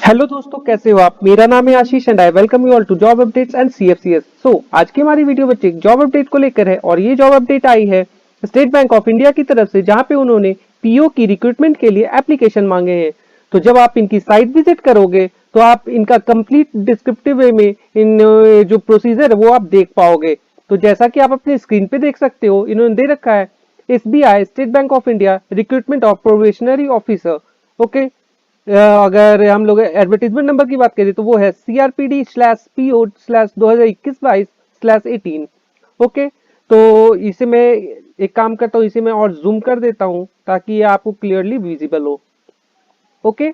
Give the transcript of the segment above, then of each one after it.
Hello दोस्तों, कैसे हो आप। मेरा नाम है Ashish and I welcome you all to job updates and CFCS. आज की हमारी वीडियो बच्चे जॉब अपडेट को लेकर है और ये जॉब अपडेट आई है स्टेट बैंक ऑफ इंडिया की तरफ से, जहां पे उन्होंने पीओ की रिक्रूटमेंट के लिए एप्लीकेशन मांगे हैं। तो जब आप इनकी साइट विजिट करोगे तो आप इनका कंप्लीट डिस्क्रिप्टिव वे में इन जो प्रोसीजर है वो आप देख पाओगे। तो जैसा कि आप अपने स्क्रीन पे देख सकते हो, इन्होंने दे रखा है SBI state bank of India recruitment of probationary officer. Okay, अगर हम लोग एडवर्टीजमेंट नंबर की बात करें तो वो है CRPD/PO/2021//18। ओके, तो इसे मैं एक काम करता हूँ, इसे मैं और जूम कर देता हूँ ताकि ये आपको क्लियरली विजिबल हो। ओके,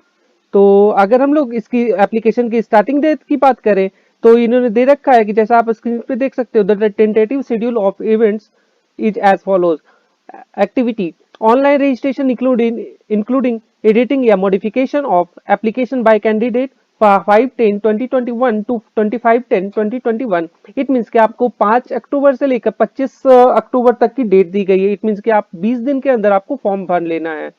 तो अगर हम लोग इसकी एप्लीकेशन की स्टार्टिंग डेट की बात करें तो इन्होंने दे रखा है कि जैसा आप स्क्रीन पे देख सकते हो, the tentative schedule of events is as follows. Activity online registration including editing या modification of application by candidate 5/10/2021 to 25/10/2021। It means कि आपको 5 अक्टूबर से लेकर 25 अक्टूबर तक की डेट दी गई है। इट मीन्स कि आप 20 दिन के अंदर आपको फॉर्म भर लेना है।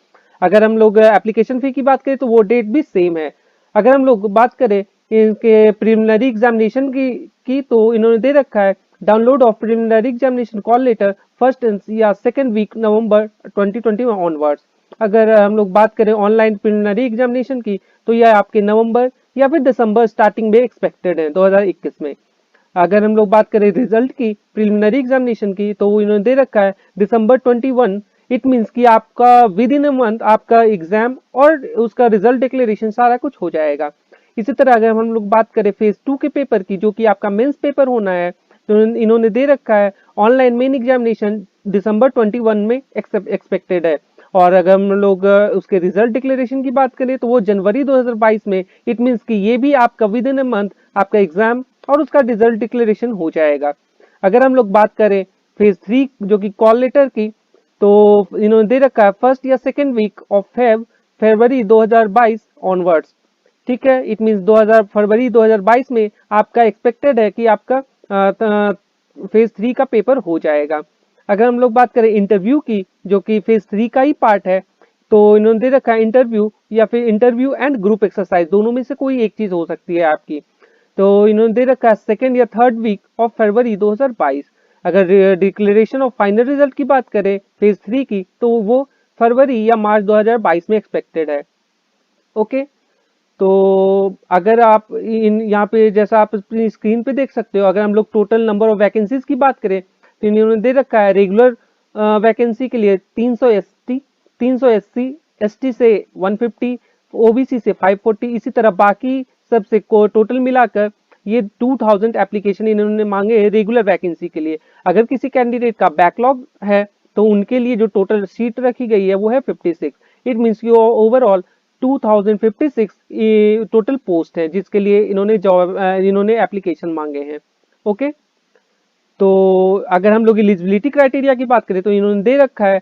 अगर हम लोग एप्लीकेशन फी की बात करें तो वो डेट भी सेम है। अगर हम लोग बात करें इनके प्रिलिमिनरी एग्जामिनेशन की तो इन्होंने दे रखा है download of preliminary examination call letter first या सेकेंड वीक नवंबर 2021 ऑनवर्ड्स। अगर हम लोग बात करें ऑनलाइन प्रिलिमिनरी एग्जामिनेशन की तो यह आपके नवंबर या फिर दिसंबर स्टार्टिंग में एक्सपेक्टेड है 2021 में। अगर हम लोग बात करें रिजल्ट की प्रिलिमिनरी एग्जामिनेशन की तो इन्होंने दे रखा है दिसंबर 21। इट मीन्स कि आपका विद इन अ मंथ आपका एग्जाम और उसका रिजल्ट डिक्लेरेशन सारा कुछ हो जाएगा। इसी तरह अगर हम लोग बात करें फेज 2 के पेपर की, जो कि आपका मेंस पेपर होना है, तो इन्होंने दे रखा है ऑनलाइन मेन एग्जामिनेशन दिसंबर 21 में एक्सपेक्टेड है। और अगर हम लोग उसके रिजल्ट डिक्लेरेशन की बात करें तो वो जनवरी 2022 में। इट मीन्स कि ये भी आपका विद इन अ मंथ आपका एग्जाम और उसका रिजल्ट डिक्लेरेशन हो जाएगा। अगर हम लोग बात करें फेज 3 जो कि कॉल लेटर की, तो इन्होंने दे रखा है फर्स्ट या second week of February 2022 onwards. ठीक है, इट मीन्स 2000 फरवरी 2022 में आपका एक्सपेक्टेड है कि आपका फेज 3 का पेपर हो जाएगा। अगर हम लोग बात करें इंटरव्यू की, जो कि फेज 3 का ही पार्ट है, तो इन्होंने दे रखा है इंटरव्यू या फिर इंटरव्यू एंड ग्रुप एक्सरसाइज, दोनों में से कोई एक चीज हो सकती है आपकी। तो इन्होंने दे रखा है सेकेंड या थर्ड वीक ऑफ फरवरी 2022। अगर डिक्लेरेशन ऑफ फाइनल रिजल्ट की बात करें फेज 3 की तो वो फरवरी या मार्च 2022 में एक्सपेक्टेड है। ओके, तो अगर आप इन यहाँ पे जैसा आप अपनी स्क्रीन पे देख सकते हो, अगर हम लोग टोटल नंबर ऑफ वैकेंसीज की बात करें तो इन्होंने दे रखा है रेगुलर वैकेंसी के लिए 300 एसटी, 300 एससी, एसटी से 150, ओबीसी से 540। इसी तरह बाकी सबसे को टोटल मिलाकर ये 2000 एप्लीकेशन इन्होंने मांगे हैं रेगुलर वैकेंसी के लिए। अगर किसी कैंडिडेट का बैकलॉग है तो उनके लिए जो टोटल सीट रखी गई है वो है 56। इट मीन्स की ओवरऑल 2056 टोटल पोस्ट है जिसके लिए इन्होंने एप्लीकेशन मांगे हैं। ओके, तो अगर हम लोग एलिजिबिलिटी क्राइटेरिया की बात करें तो इन्होंने दे रखा है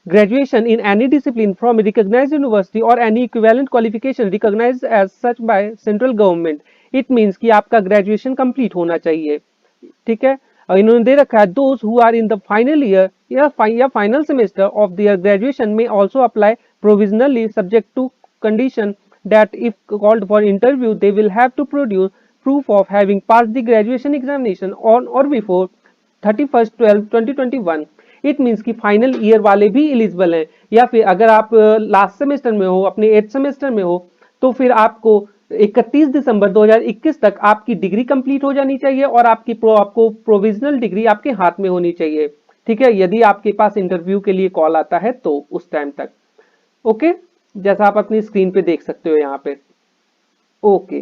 graduation in any discipline from recognised university और any equivalent qualification recognised as such by central government. It means कि आपका ग्रेजुएशन कंप्लीट होना चाहिए। ठीक है, और इन्होंने दे रखा है those who are in the final year या final semester of their graduation में also apply provisionally subject to condition that if called for interview they will have to produce proof of having passed the graduation examination on or before 31/12/2021। It means कि final year वाले भी eligible हैं, या फिर अगर आप last semester में हो, अपने 8th सेमेस्टर में हो, तो फिर आपको 31 दिसंबर 2021 तक आपकी डिग्री कंप्लीट हो जानी चाहिए और आपको प्रोविजनल डिग्री आपके हाथ में होनी चाहिए। ठीक है, यदि आपके पास इंटरव्यू के लिए कॉल आता है तो उस टाइम तक। ओके, जैसा आप अपनी स्क्रीन पे देख सकते हो यहाँ पे। ओके,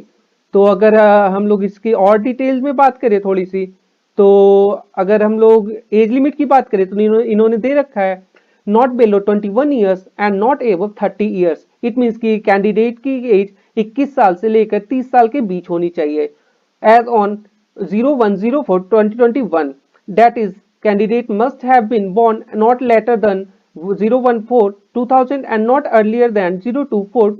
तो अगर हम लोग इसकी और डिटेल्स में बात करें थोड़ी सी, तो अगर हम लोग एज लिमिट की बात करें तो इन्होंने दे रखा है not below 21 years and not above 30 years. It means कि कैंडिडेट की एज 21 साल से लेकर 30 साल के बीच होनी चाहिए। Age on 01/04/2021 that is candidate must have been born not later than 014 2000 and not earlier than 024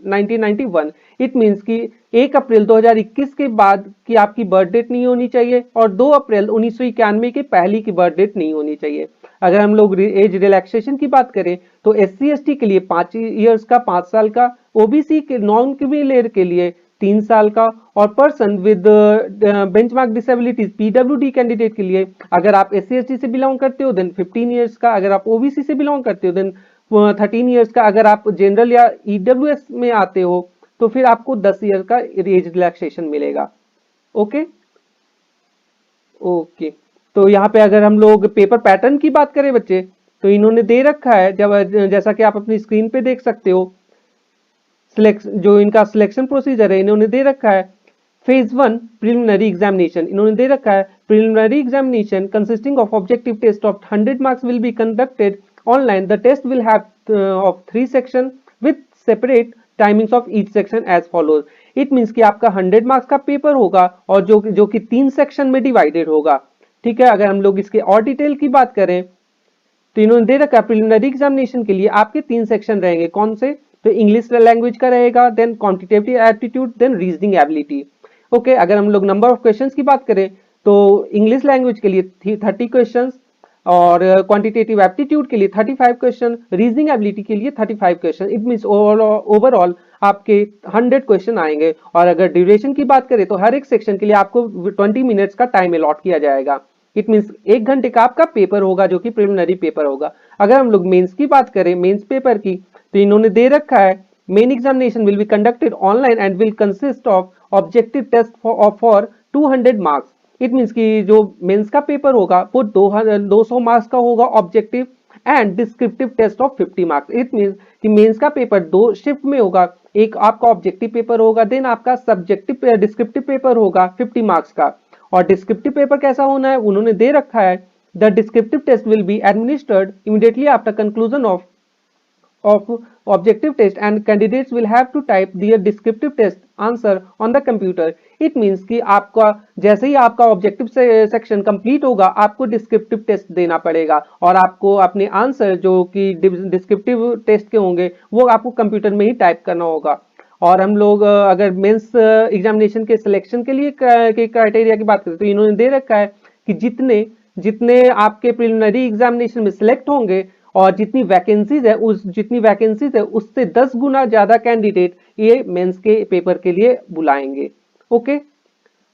1991। It means कि 1 अप्रैल 2021 के बाद की आपकी बर्थ डेट नहीं होनी चाहिए और 2 अप्रैल 1991 के पहले की बर्थ डेट नहीं होनी चाहिए। अगर हम लोग एज रिलैक्सेशन की बात करें तो SC/ST के लिए 5 इयर्स का 5 साल का, OBC के नॉन क्रिमिनल के लिए 3 साल का और person with benchmark disabilities PWD candidate के लिए अगर आप SC/ST से बिलोंग करते हो देन 15 इयर्स का, अगर आप OBC से बिलोंग करते हो देन 13 इयर्स का, अगर आप जनरल या EWS में आते हो तो फिर आपको 10 ईयर का एज रिलैक्सेशन मिलेगा। ओके ओके तो यहाँ पे अगर हम लोग पेपर पैटर्न की बात करें बच्चे तो इन्होंने दे रखा है, जब जैसा कि आप अपनी स्क्रीन पे देख सकते हो जो इनका सिलेक्शन प्रोसीजर है इन्होंने दे रखा है। फेज 1 प्रिलिमिनरी एग्जामिनेशन इन्होंने दे रखा है। Preliminary examination consisting of objective test of 100 marks will be conducted online. The test will have of 3 section with separate timings of each section as follows. It means कि आपका 100 marks का paper होगा और जो कि 3 सेक्शन में divided होगा। ठीक है, अगर हम लोग इसके और डिटेल की बात करें तो इन्होंने दे रखा है प्रिलिमिनरी एग्जामिनेशन के लिए आपके 3 सेक्शन रहेंगे। कौन से? तो इंग्लिश लैंग्वेज का रहेगा, then quantitative aptitude, then reasoning ability. Okay, अगर हम लोग नंबर ऑफ क्वेश्चंस की बात करें तो इंग्लिश लैंग्वेज के लिए 30 क्वेश्चंस और क्वांटिटेटिव एप्टीट्यूड के लिए 35 क्वेश्चन, रीजनिंग एबिलिटी के लिए 35 क्वेश्चन। इट मींस ओवरऑल आपके 100 क्वेश्चन आएंगे। और अगर ड्यूरेशन की बात करें तो हर एक सेक्शन के लिए आपको 20 मिनट्स का टाइम अलॉट किया जाएगा। इट मींस 1 घंटे का आपका पेपर होगा जो कि प्रिलिमिनरी पेपर होगा। अगर हम लोग मेंस की बात करें, मेंस पेपर की, तो इन्होंने दे रखा है main examination will be conducted online and will consist of objective test for 200 marks. It means कि जो मेंस का पेपर होगा वो 200 मार्क्स का होगा objective and descriptive test of 50 marks. It means कि मेंस का पेपर 2 शिफ्ट में होगा, एक आपका ऑब्जेक्टिव पेपर होगा, देन आपका सब्जेक्टिव डिस्क्रिप्टिव पेपर होगा 50 मार्क्स का। और डिस्क्रिप्टिव पेपर कैसा होना है उन्होंने दे रखा है। The descriptive test will be administered immediately after conclusion of objective test and candidates will have to type their descriptive test answer on the computer। it means कि आपका जैसे ही आपका ऑब्जेक्टिव सेक्शन कंप्लीट होगा आपको डिस्क्रिप्टिव टेस्ट देना पड़ेगा और आपको अपने आंसर जो कि डिस्क्रिप्टिव टेस्ट के होंगे वो आपको कंप्यूटर में ही टाइप करना होगा। और हम लोग अगर मेंस एग्जामिनेशन के सिलेक्शन के लिए के क्राइटेरिया की बात करें तो इन्होंने दे रखा है कि जितने आपके प्रिलिमिनरी एग्जामिनेशन में सिलेक्ट होंगे और जितनी वैकेंसीज है उससे 10 गुना ज्यादा कैंडिडेट ये मेंस के पेपर के लिए बुलाएंगे। ओके,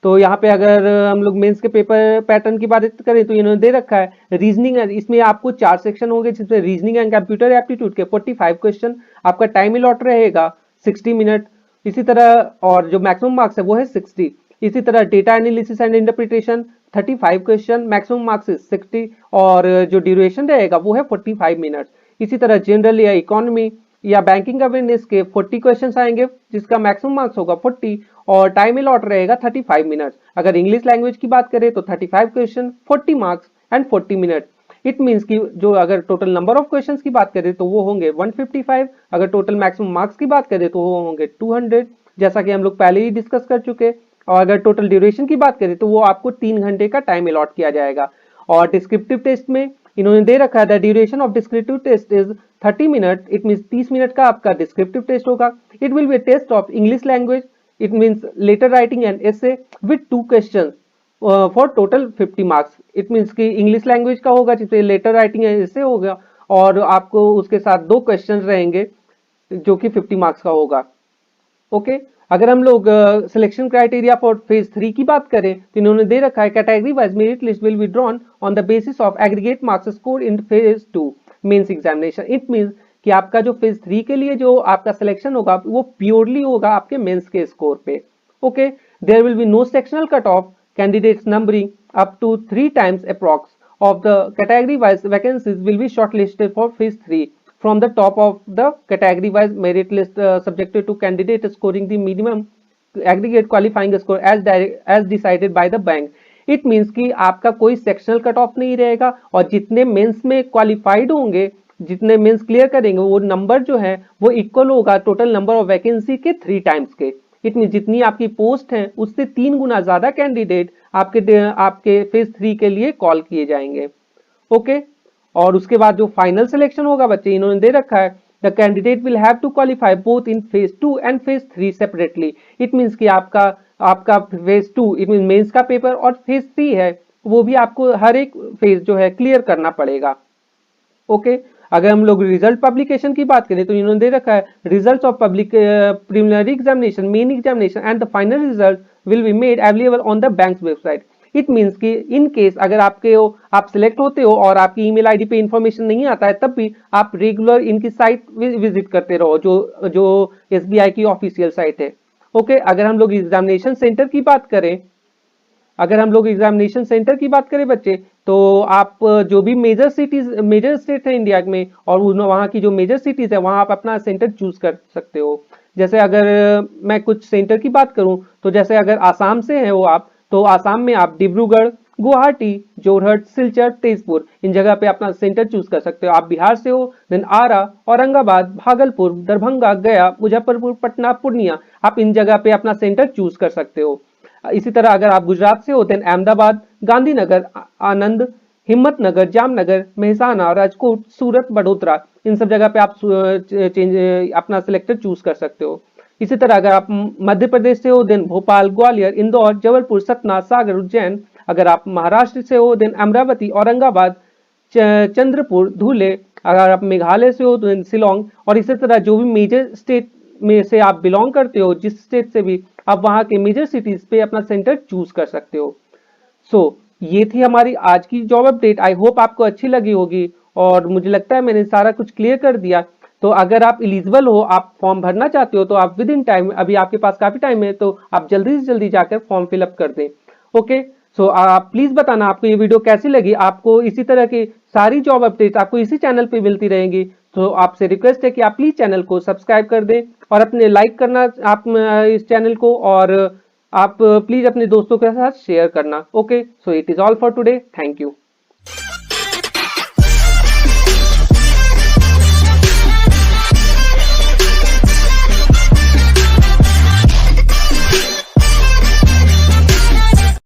तो यहाँ पे अगर हम लोग मेंस के पेपर पैटर्न की बात करें तो इन्होंने दे रखा है रीजनिंग, इसमें आपको 4 सेक्शन होंगे जिसमें रीजनिंग एंड कंप्यूटर एप्टीट्यूड के 45 क्वेश्चन, आपका टाइम अलॉट रहेगा 60 मिनट। इसी तरह और जो मैक्सिमम मार्क्स है वो है 60। इसी तरह data analysis and interpretation 35 question, maximum marks 60 और जो ड्यूरेशन रहेगा वो है 45 मिनट्स। इसी तरह जनरल या इकोनॉमी या बैंकिंग अवेयरनेस के 40 क्वेश्चंस आएंगे जिसका मैक्सिमम मार्क्स होगा 40 और टाइम अलॉट रहेगा 35 मिनट्स। अगर इंग्लिश लैंग्वेज की बात करें तो 35 question, 40 marks and 40 minute. It means कि जो अगर टोटल नंबर ऑफ क्वेश्चंस की बात करें तो वो होंगे 155, अगर टोटल मैक्सिमम मार्क्स की बात करें तो वो होंगे 200, जैसा कि हम लोग पहले ही डिस्कस कर चुके। और अगर टोटल ड्यूरेशन की बात करें तो वो आपको 3 घंटे का टाइम अलॉट किया जाएगा। और डिस्क्रिप्टिव टेस्ट में इन्होंने दे रखा है the duration of descriptive test is 30 minute. It means 30 minute का आपका डिस्क्रिप्टिव टेस्ट होगा। It will be test of English language, it means letter writing and essay with 2 questions for total 50 marks. It means कि English language का होगा जिसमें letter writing and एसे होगा और आपको उसके साथ 2 क्वेश्चन रहेंगे जो कि 50 मार्क्स का होगा। ओके, अगर हम लोग सिलेक्शन क्राइटेरिया फॉर फेज 3 की बात करें तो इन्होंने दे रखा है category wise merit list will be drawn on the basis of aggregate marks score in phase 2 mains examination. It means कि आपका जो फेज 3 के लिए जो आपका सिलेक्शन होगा वो प्योरली होगा आपके मेंस के स्कोर पे। Okay, there will be no sectional cut off candidates numbering up to 3 times approx of the category wise vacancies will be shortlisted for phase 3 from the top of the category wise merit list subjected to candidate scoring the minimum aggregate qualifying score as decided by the bank। it means कि आपका कोई sectional cut of नहीं रहेगा और जितने mains में qualified होंगे, जितने मेंस क्लियर करेंगे वो नंबर जो है वो इक्वल होगा टोटल नंबर ऑफ वैकेंसी के 3 टाइम्स के। इट मीन जितनी आपकी पोस्ट है उससे 3 गुना ज्यादा कैंडिडेट आपके फेज 3 के लिए कॉल किए जाएंगे। ओके, और उसके बाद जो फाइनल सिलेक्शन होगा बच्चे, इन्होंने दे रखा है the candidate will have to qualify both in phase 2 and phase 3 separately. It means कि आपका आपका फेज 2 इट मीन मेंस का पेपर और फेज 3 है वो भी आपको हर एक फेज जो है क्लियर करना पड़ेगा। ओके अगर हम लोग रिजल्ट पब्लिकेशन की बात करें तो इन्होंने दे रखा है results of public preliminary examination, main examination and the final result will be made available on the bank website. It means कि इन केस अगर आप सिलेक्ट होते हो और आपकी ईमेल आईडी पे इंफॉर्मेशन नहीं आता है तब भी आप रेगुलर इनकी साइट विजिट करते रहो जो एसबीआई की ऑफिशियल साइट है। ओके अगर हम लोग एग्जामिनेशन सेंटर की बात करें, अगर हम लोग एग्जामिनेशन सेंटर की बात करें बच्चे, तो आप जो भी मेजर स्टेट है इंडिया में और वहाँ की जो मेजर सिटीज है वहाँ आप अपना सेंटर चूज कर सकते हो। जैसे अगर मैं कुछ सेंटर की बात करूं तो जैसे अगर आसाम से है वो आप, तो आसाम में आप डिब्रूगढ़, गुवाहाटी, जोरहट, सिलचर, तेजपुर इन जगह पे अपना सेंटर चूज कर सकते हो। आप बिहार से हो देन आरा, औरंगाबाद, भागलपुर, दरभंगा, गया, मुजफ्फरपुर, पटना, पूर्णिया आप इन जगह पे अपना सेंटर चूज कर सकते हो। इसी तरह अगर आप गुजरात से हो देन अहमदाबाद, गांधीनगर, आनंद, हिम्मतनगर, जामनगर, मेहसाना, राजकोट, सूरत, बड़ोदरा इन सब जगह पे आप अपना सिलेक्टर चूज कर सकते हो। इसी तरह अगर आप मध्य प्रदेश से हो देन भोपाल, ग्वालियर, इंदौर, जबलपुर, सतना, सागर, उज्जैन। अगर आप महाराष्ट्र से हो देन अमरावती, औरंगाबाद, चंद्रपुर, धुले। अगर आप मेघालय से हो तो शिलोंग। और इसी तरह जो भी मेजर स्टेट में से आप बिलोंग करते हो, जिस स्टेट से भी, आप वहां के मेजर सिटीज पे अपना सेंटर चूज कर सकते हो। ये थी हमारी आज की जॉब अपडेट। आई होप आपको अच्छी लगी होगी और मुझे लगता है मैंने सारा कुछ क्लियर कर दिया। तो अगर आप एलिजिबल हो, आप फॉर्म भरना चाहते हो तो आप विद इन टाइम, अभी आपके पास काफी टाइम है, तो आप जल्दी से जल्दी जाकर फॉर्म फिलअप कर दें। ओके आप प्लीज बताना आपको ये वीडियो कैसी लगी। आपको इसी तरह की सारी जॉब अपडेट आपको इसी चैनल पे मिलती रहेंगी। तो आपसे रिक्वेस्ट है कि आप प्लीज चैनल को सब्सक्राइब कर दें और अपने लाइक करना आप इस चैनल को, और आप प्लीज अपने दोस्तों के साथ शेयर करना। Okay it is all for today, thank you.